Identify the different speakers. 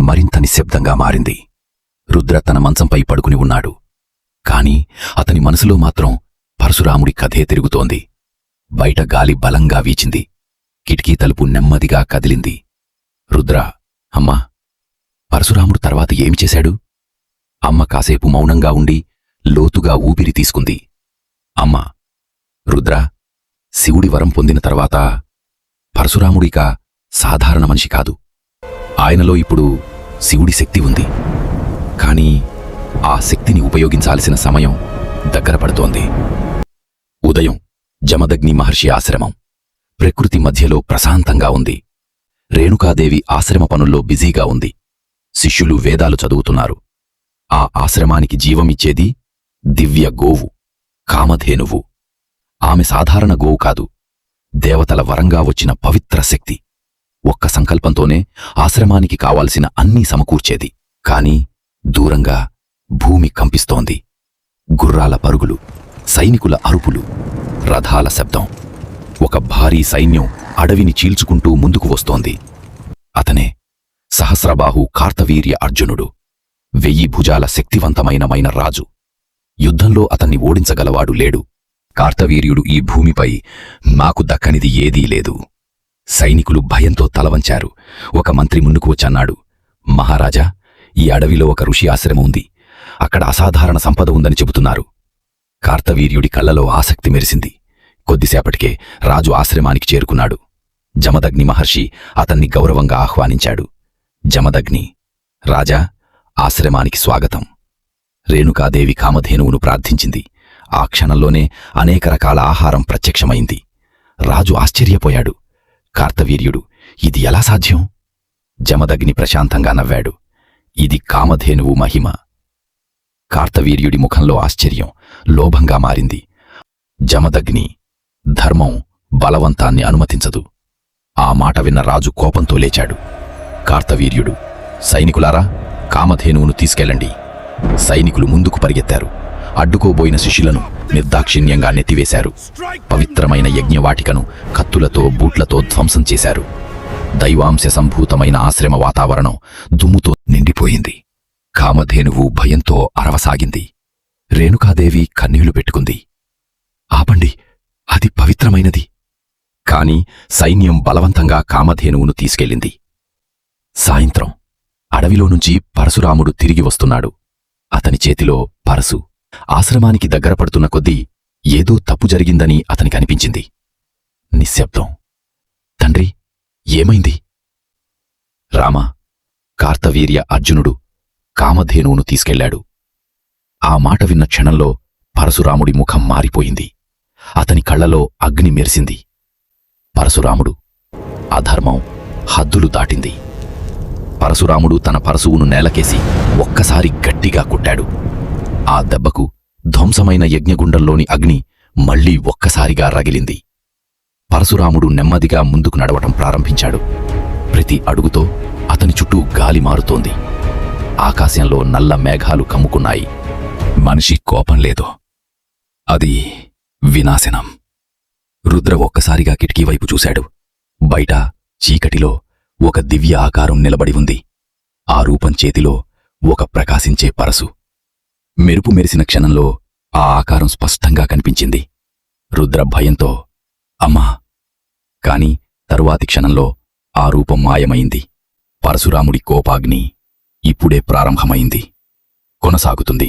Speaker 1: మరింత నిశ్శబ్దంగా మారింది. రుద్ర తన మంచంపై పడుకుని ఉన్నాడు. కాని అతని మనసులో మాత్రం పరశురాముడి కథే తిరుగుతోంది. బయట గాలి బలంగా వీచింది. కిటికీ తలుపు నెమ్మదిగా కదిలింది. రుద్ర, అమ్మా, పరశురాముడు తర్వాత ఏమి చేశాడు? అమ్మ కాసేపు మౌనంగా ఉండి లోతుగా ఊపిరి తీసుకుంది. అమ్మా, రుద్ర, శివుడి వరం పొందిన తర్వాత పరశురాముడిక సాధారణ మనిషి కాదు. ఆయనలో ఇప్పుడు శివుడి శక్తి ఉంది. కాని ఆ శక్తిని ఉపయోగించాల్సిన సమయం దగ్గర పడుతోంది. ఉదయం జమదగ్ని మహర్షి ఆశ్రమం. ప్రకృతి మధ్యలో ప్రశాంతంగా ఉంది. రేణుకాదేవి ఆశ్రమ పనుల్లో బిజీగా ఉంది. శిష్యులు వేదాలు చదువుతున్నారు. ఆ ఆశ్రమానికి జీవమిచ్చేది దివ్య గోవు, కామధేనువు. ఆమె సాధారణ గోవు కాదు, దేవతల వరంగా వచ్చిన పవిత్ర శక్తి. ఒక్క సంకల్పంతోనే ఆశ్రమానికి కావాల్సిన అన్నీ సమకూర్చేది. కాని దూరంగా భూమి కంపిస్తోంది. గుర్రాల పరుగులు, సైనికుల అరుపులు, రథాల శబ్దం. ఒక భారీ సైన్యం అడవిని చీల్చుకుంటూ ముందుకు వస్తోంది. అతనే సహస్రబాహు కార్తవీర్య అర్జునుడు. 1000 భుజాల శక్తివంతమైన రాజు. యుద్ధంలో అతన్ని ఓడించగలవాడు లేడు. కార్తవీర్యుడు ఈ భూమిపై మాకు దక్కనిది ఏదీ లేదు. సైనికులు భయంతో తలవంచారు. ఒక మంత్రి ముందుకు వచ్చన్నాడు. మహారాజా, ఈ అడవిలో ఒక ఋషి ఆశ్రమం ఉంది. అక్కడ అసాధారణ సంపద ఉందని చెబుతున్నారు. కార్తవీర్యుడి కళ్లలో ఆసక్తి మెరిసింది. కొద్దిసేపటికే రాజు ఆశ్రమానికి చేరుకున్నాడు. జమదగ్ని మహర్షి అతన్ని గౌరవంగా ఆహ్వానించాడు. జమదగ్ని, రాజా, ఆశ్రమానికి స్వాగతం. రేణుకాదేవి కామధేనువును ప్రార్థించింది. ఆ క్షణంలోనే అనేక రకాల ఆహారం ప్రత్యక్షమైంది. రాజు ఆశ్చర్యపోయాడు. కార్తవీర్యుడు, ఇది ఎలా సాధ్యం? జమదగ్ని ప్రశాంతంగా నవ్వాడు. ఇది కామధేనువు మహిమ. కార్తవీర్యుడి ముఖంలో ఆశ్చర్యం లోభంగా మారింది. జమదగ్ని, ధర్మం బలవంతాన్ని అనుమతించదు. ఆ మాట విన్న రాజు కోపంతో లేచాడు. కార్తవీర్యుడు, సైనికులారా, కామధేనువును తీసుకెళ్ళండి. సైనికులు ముందుకు పరిగెత్తారు. అడ్డుకోబోయిన శిష్యులను నిర్దాక్షిణ్యంగా నెత్తివేశారు. పవిత్రమైన యజ్ఞవాటికను కత్తులతో బూట్లతో ధ్వంసం చేశారు. దైవాంశ సంభూతమైన ఆశ్రమ వాతావరణం దుమ్ముతో నిండిపోయింది. కామధేనువు భయంతో అరవసాగింది. రేణుకాదేవి కన్నీళ్లు పెట్టుకుంది. ఆపండి, అది పవిత్రమైనది. కాని సైన్యం బలవంతంగా కామధేనువును తీసుకెళ్ళింది. సాయంత్రం అడవిలో నుంచి పరశురాముడు తిరిగి వస్తున్నాడు. అతని చేతిలో పరశు. ఆశ్రమానికి దగ్గర పడుతున్న కొద్దీ ఏదో తప్పు జరిగిందని అతనికి అనిపించింది. నిశ్శబ్దం. తండ్రి, ఏమైంది? రామా, కార్తవీర్య అర్జునుడు కామధేనువును తీసుకెళ్లాడు. ఆ మాట విన్న క్షణంలో పరశురాముడి ముఖం మారిపోయింది. అతని కళ్లలో అగ్ని మెరిసింది. పరశురాముడు, అధర్మం హద్దులు దాటింది. పరశురాముడు తన పరశువును నేలకేసి ఒక్కసారి గట్టిగా కొట్టాడు. ఆ దెబ్బకు ధ్వంసమైన యజ్ఞగుండంలోని అగ్ని మళ్లీ ఒక్కసారిగా రగిలింది. పరశురాముడు నెమ్మదిగా ముందుకు నడవటం ప్రారంభించాడు. ప్రతి అడుగుతో అతని చుట్టూ గాలి మారుతోంది. ఆకాశంలో నల్ల మేఘాలు కమ్ముకున్నాయి. మనిషి కోపం లేదో, అది వినాశనం. రుద్ర ఒక్కసారిగా కిటికీ వైపు చూశాడు. బయట చీకటిలో ఒక దివ్య ఆకారం నిలబడి ఉంది. ఆ రూపం చేతిలో ఒక ప్రకాశించే పరశు. మెరుపు మెరిసిన క్షణంలో ఆ ఆకారం స్పష్టంగా కనిపించింది. రుద్ర భయంతో, అమ్మా! కాని తరువాతి క్షణంలో ఆ రూపం మాయమైంది. పరశురాముడి కోపాగ్ని ఇప్పుడే ప్రారంభమైంది. కొనసాగుతుంది.